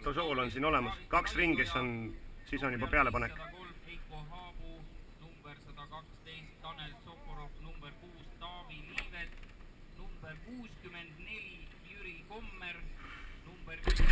Tosool on siin olemas, 2 ringi, siis on juba pealepanek. number 112 Tanel Sokorov, number 6 Taavi Liivet, number 64 Jüri Kommer, number 1.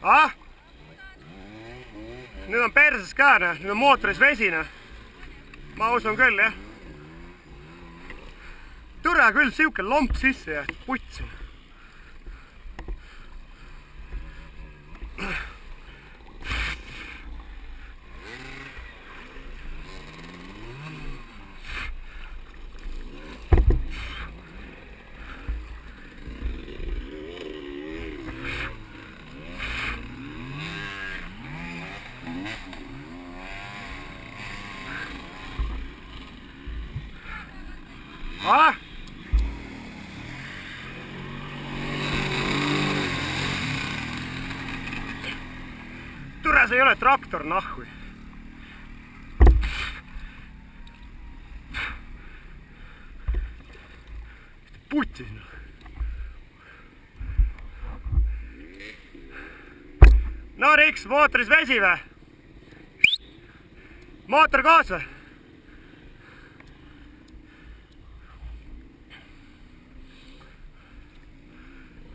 Ah? Nüüd on perses ka, nüüd on mootoris vesi. Ma usun küll, jah. Türa küll, siuke lomp sisse ja putsi. Ah! Türa, see ei ole traktor, nahhui. Putis, noh. No Riks, mootoris vesi või? Mootor koos või?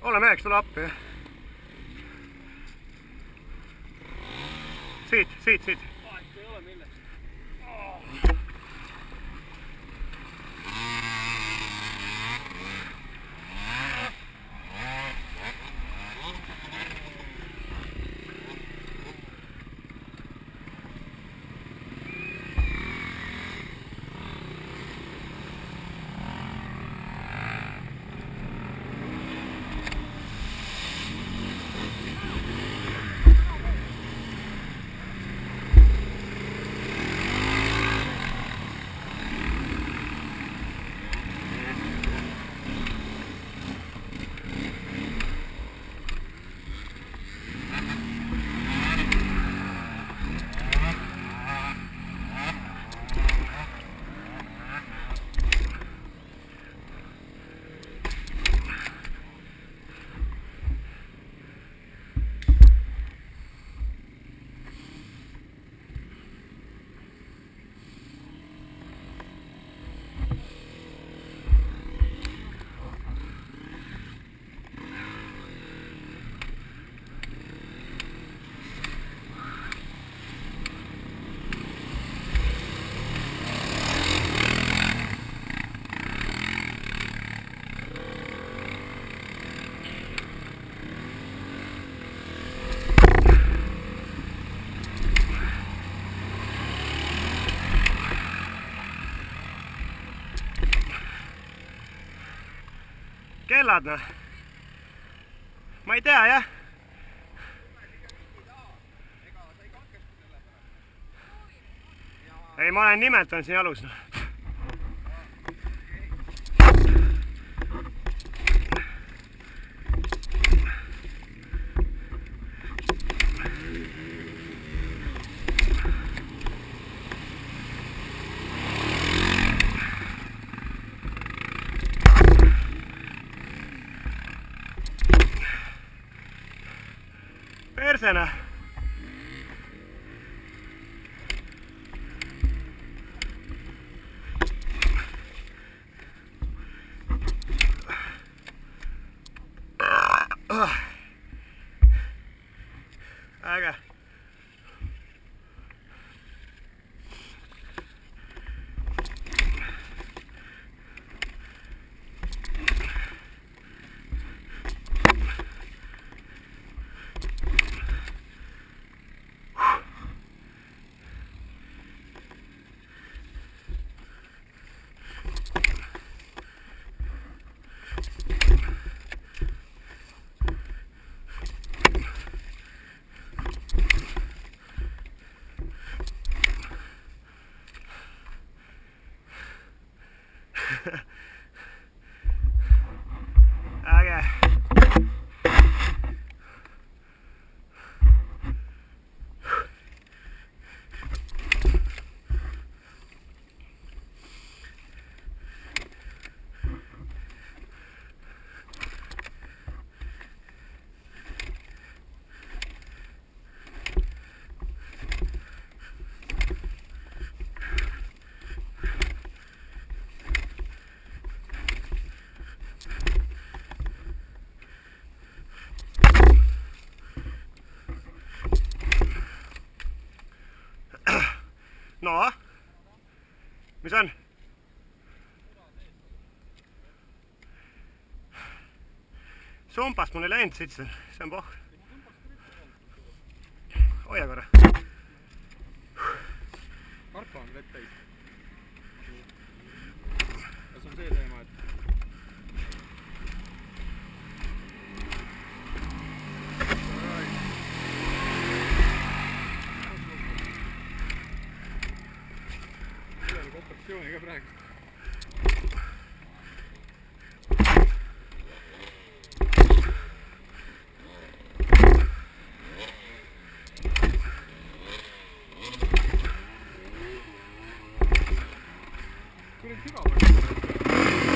Ole meheks, tule appi, jah. Siit. Ei ole millest. Kellad, noh? Ma ei tea, jah. Ei, ma olen nimetanud siin jalus, noh. Persena. Äge. Sumpast mul ei läinud siit, see on pohh. Hoia korra. karpa on vett täis. Kas on see teema, et operatsiooni ka praegu. Kui nüüd sügav on?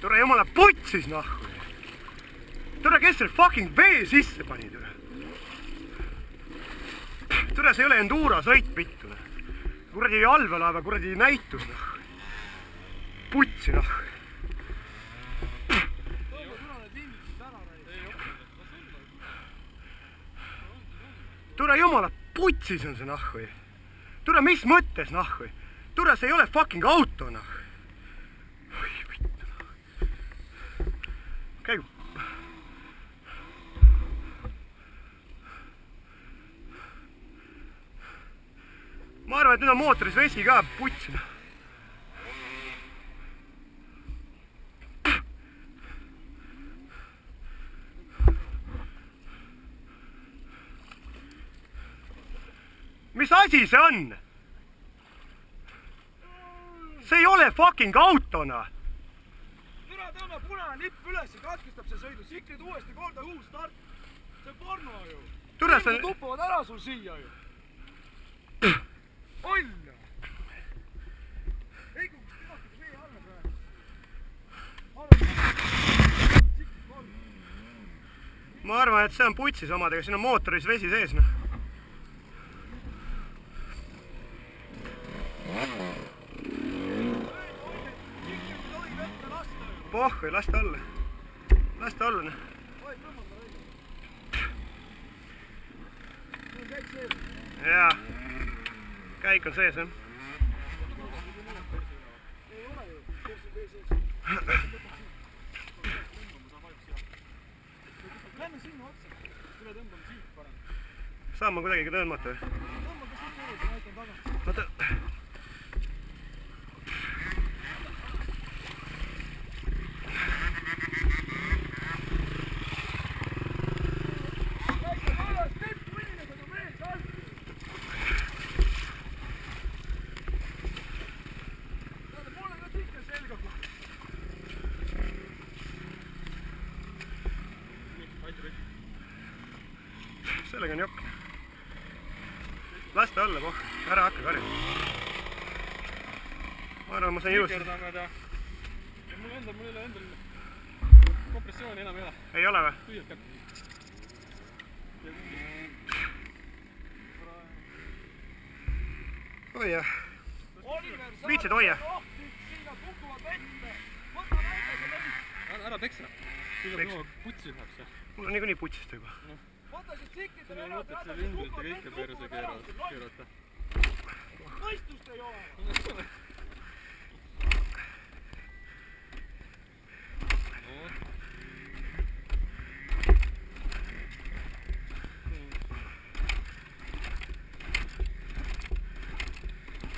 Tule jumala putsis nahku. Tule, kes selle fucking vee sisse pani, tule. Tule, see ei ole Endura sõit pittu. Kuradi allveelaeva, kuradi näitus nahku. Putsi nahku. Tule jumala putsis on see nahku. Tule, mis mõttes nahku? Tule, see ei ole fucking auto nahku. Käigu. Ma arvan, et nüüd on mootoris vesi ka putsina. Mis asi see on? See ei ole fucking autona. Türa tõmba punane lipp üles ja katkestab see sõidu. Sikrid uuesti korda uus start. See on porno ju. Türa see... Tuppavad ära sul siia ju. Olla. Ei kui kõnakid vee alla praegu. Ma arvan, et see on putsis omadega. Siin on mootoris vesi sees. No. Pohhui, las ta olla. Las ta olla. Jaa. Käik on sees, jah. Lähme sinna otsa. Tule tõmbame siit parem. Saan ma kuidagi tõmmata või? Tõmbame siit juurde, ma näitan taga. Oota. Sellega on jokk. Las ta olla, poh. Ära hakka karjama. Ma arvan, ma sain juust. Mul ei ole endal kompressiooni enam ei ole. Ei ole või? Tühjalt kätte. Oi jah. Viitsid hoia. Ära peksa. Siin on putsi läheb see. Mul on niikuinii putsist juba. Siin on mõtet selle ümbrilt ja kõike perse keerata. Mõistust ei ole!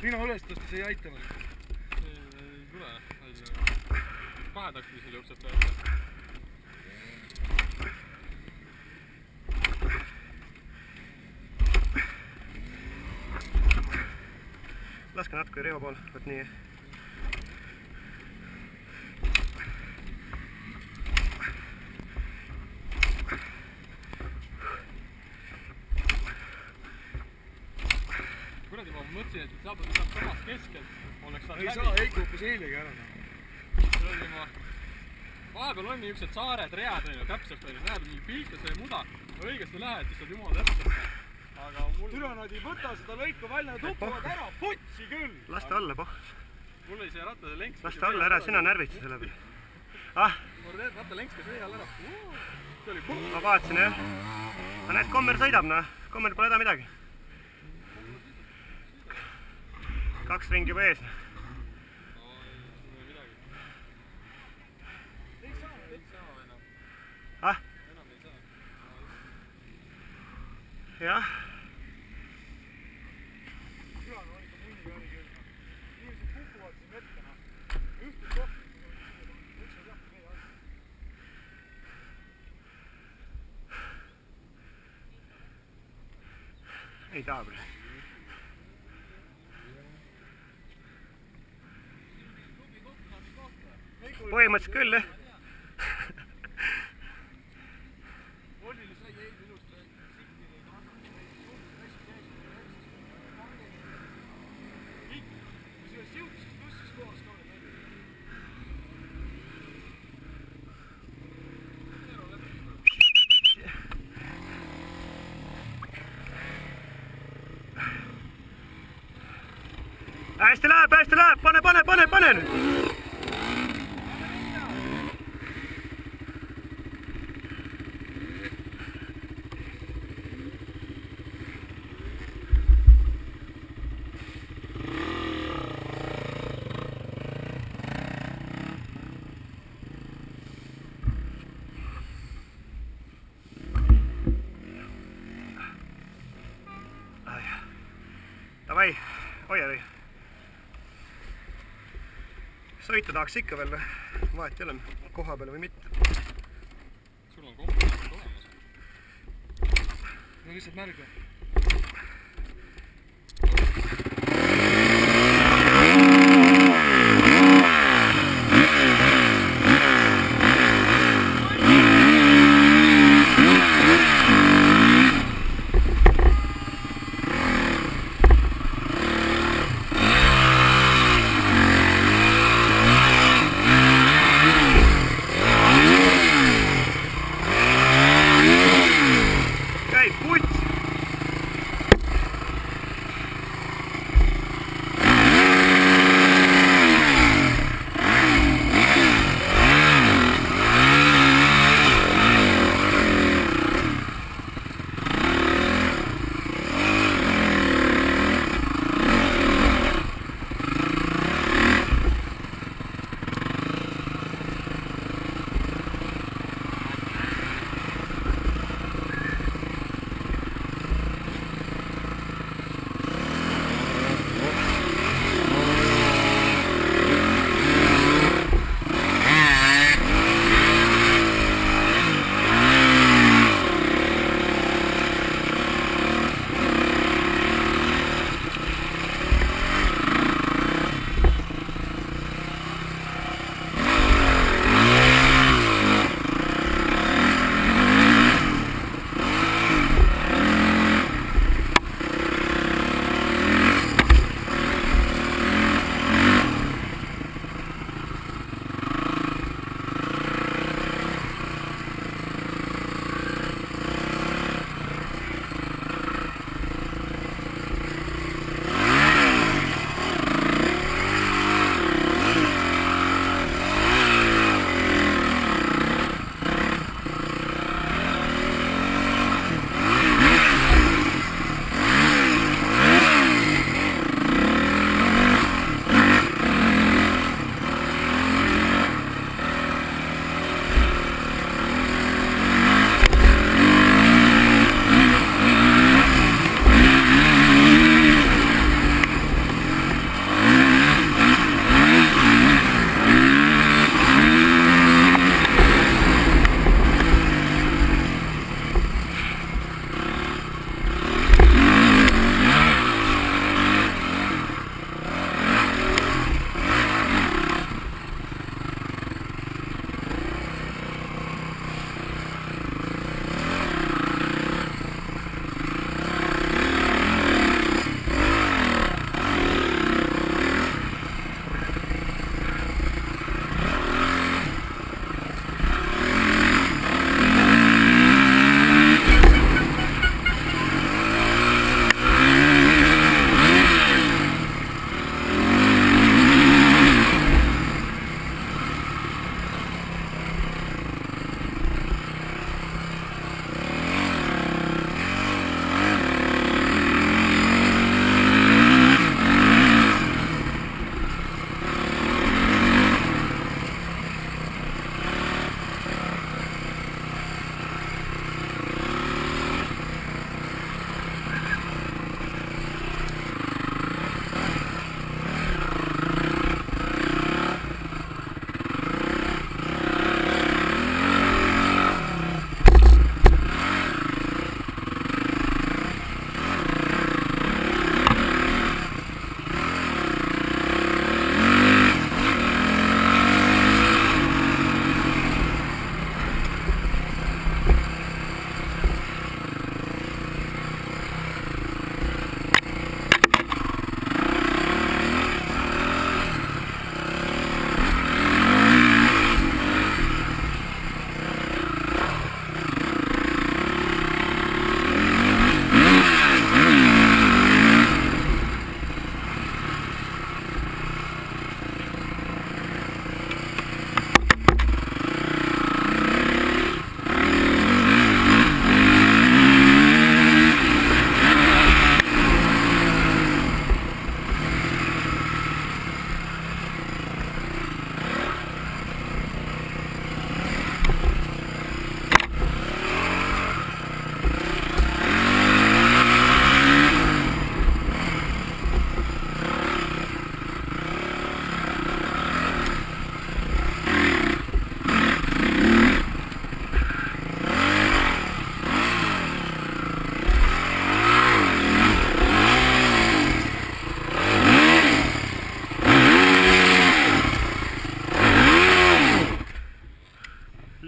Minu ülestustes ei aita või? Ei tule. Pahetakmisel jookseb peale. Laske natuke Riho poole, võt nii. Kuradi, ma mõtlesin, et saab samast keskelt. Oleks saanud ei läbi. saa, Heiko õppis eilegi ära. Kuradi, vahepeal on niisugused saared, read, täpselt, näeb mingi pilt ja see muda. Õigesti lähed, siis saad jumala täpselt. Aga mul... Türa nad ei võta seda lõiku välja ja tupuvad ära, putsi küll! Las ta olla, poh. Mul oli see rattade lenks... Las ta olla, ära sina närvitsi selle peale. Ah! Mul ratta lenks käis vee all ära. See oli puh! Ma vaatasin, jah. Aga näed, kommer sõidab, noh. Kommer pole häda midagi. 2 ringi juba ees. Ah? Jah. Ei taha praegu. Põhimõtteliselt küll, jah. hästi läheb, pane nüüd! Davai, hoia või. Sõita tahaks ikka veel, vahet ei ole koha peale või mitte. Sul on komponentid olemas. No lihtsalt märg või?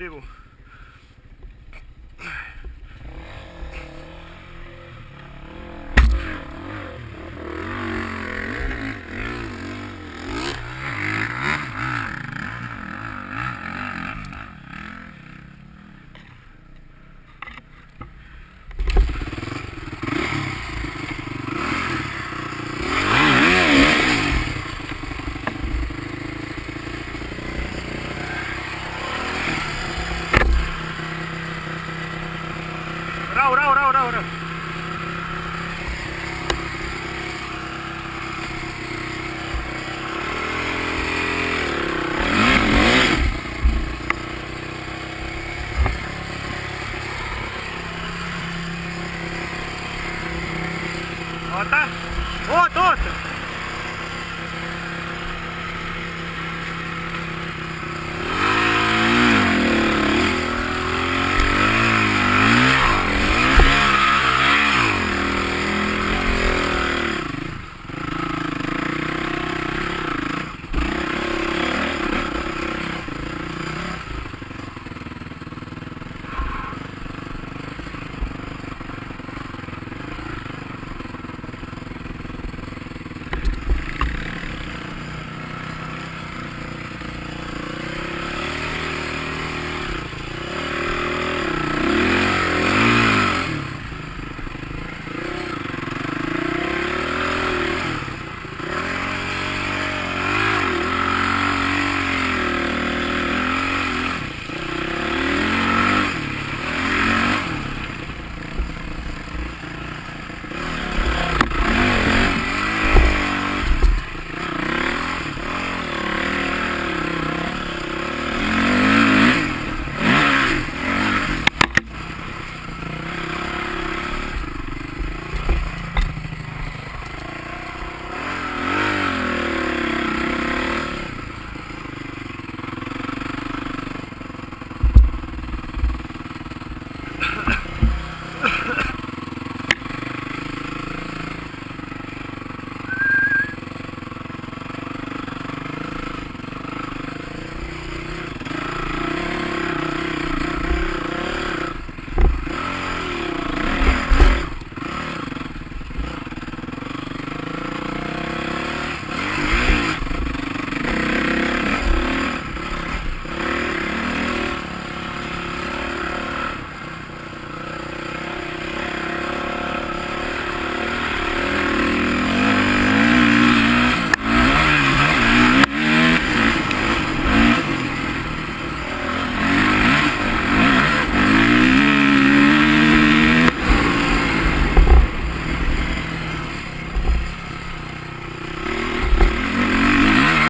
libu. Rahu. Oota!